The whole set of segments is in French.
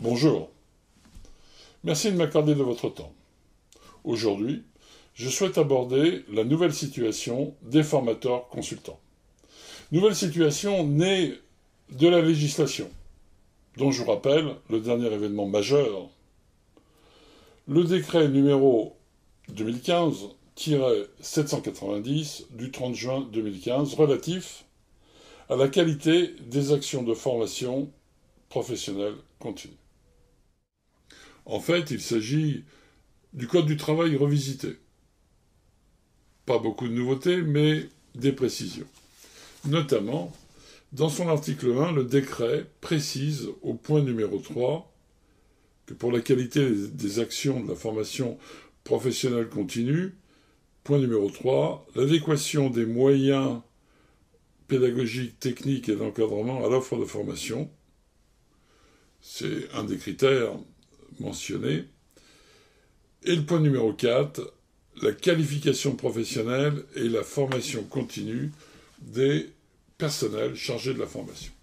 Bonjour, merci de m'accorder de votre temps. Aujourd'hui, je souhaite aborder la nouvelle situation des formateurs consultants. Nouvelle situation née de la législation, dont je vous rappelle le dernier événement majeur, le décret numéro 2015-790 du 30 juin 2015 relatif à la qualité des actions de formation professionnelle continue. En fait, il s'agit du Code du travail revisité. Pas beaucoup de nouveautés, mais des précisions. Notamment, dans son article 1, le décret précise au point numéro 3 que pour la qualité des actions de la formation professionnelle continue, point numéro 3, l'adéquation des moyens pédagogiques, techniques et d'encadrement à l'offre de formation, c'est un des critères mentionnés. Et le point numéro 4, la qualification professionnelle et la formation continue des personnels chargés de la formation.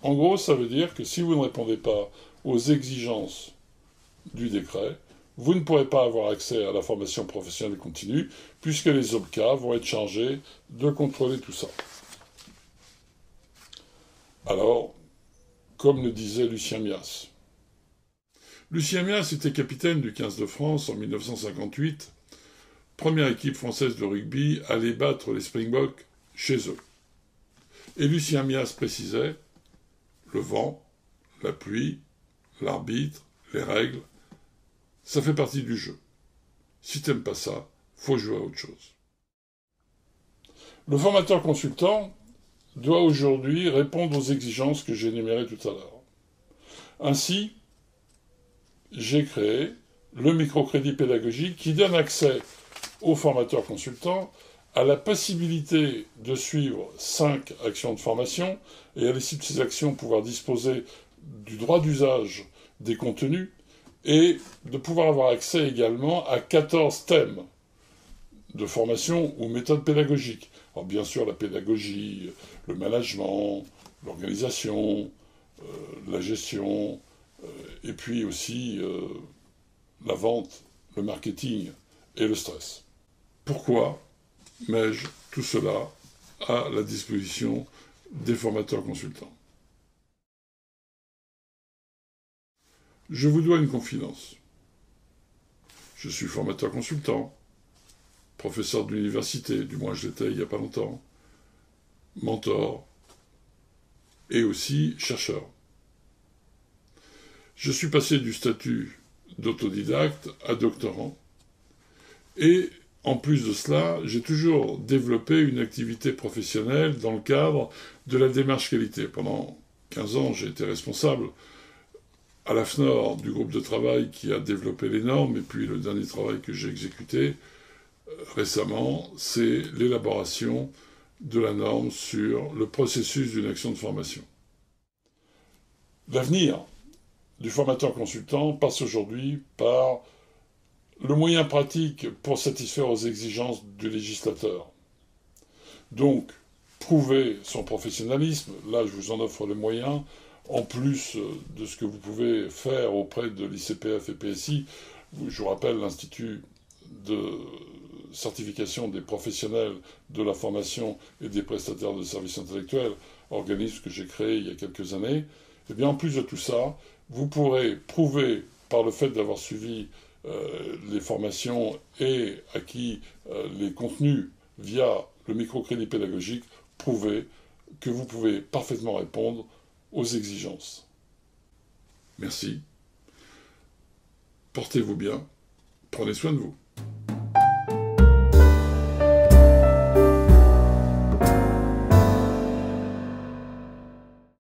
En gros, ça veut dire que si vous ne répondez pas aux exigences du décret, vous ne pourrez pas avoir accès à la formation professionnelle continue, puisque les OPCA vont être chargés de contrôler tout ça. Alors, comme le disait Lucien Mias. Lucien Mias était capitaine du 15 de France en 1958, première équipe française de rugby à aller battre les Springboks chez eux. Et Lucien Mias précisait le vent, la pluie, l'arbitre, les règles, ça fait partie du jeu. Si t'aimes pas ça, faut jouer à autre chose. Le formateur consultant doit aujourd'hui répondre aux exigences que j'ai énumérées tout à l'heure. Ainsi, j'ai créé le microcrédit pédagogique qui donne accès aux formateurs consultants à la possibilité de suivre 5 actions de formation et à l'issue de ces actions pouvoir disposer du droit d'usage des contenus et de pouvoir avoir accès également à 14 thèmes de formation ou méthodes pédagogiques. Alors bien sûr la pédagogie, le management, l'organisation, la gestion, et puis aussi la vente, le marketing et le stress. Pourquoi mets-je tout cela à la disposition des formateurs consultants? Je vous dois une confidence. Je suis formateur consultant, professeur d'université, du moins je l'étais il n'y a pas longtemps, mentor et aussi chercheur. Je suis passé du statut d'autodidacte à doctorant et en plus de cela, j'ai toujours développé une activité professionnelle dans le cadre de la démarche qualité. Pendant 15 ans, j'ai été responsable à la FNOR du groupe de travail qui a développé les normes, et puis le dernier travail que j'ai exécuté récemment, c'est l'élaboration de la norme sur le processus d'une action de formation. L'avenir du formateur consultant passe aujourd'hui par le moyen pratique pour satisfaire aux exigences du législateur. Donc, prouver son professionnalisme, là je vous en offre les moyens, en plus de ce que vous pouvez faire auprès de l'ICPF et PSI, je vous rappelle l'Institut de certification des professionnels de la formation et des prestataires de services intellectuels, organisme que j'ai créé il y a quelques années. Et bien en plus de tout ça, vous pourrez prouver par le fait d'avoir suivi les formations et acquis les contenus via le microcrédit pédagogique, prouver que vous pouvez parfaitement répondre aux exigences. Merci. Portez-vous bien. Prenez soin de vous.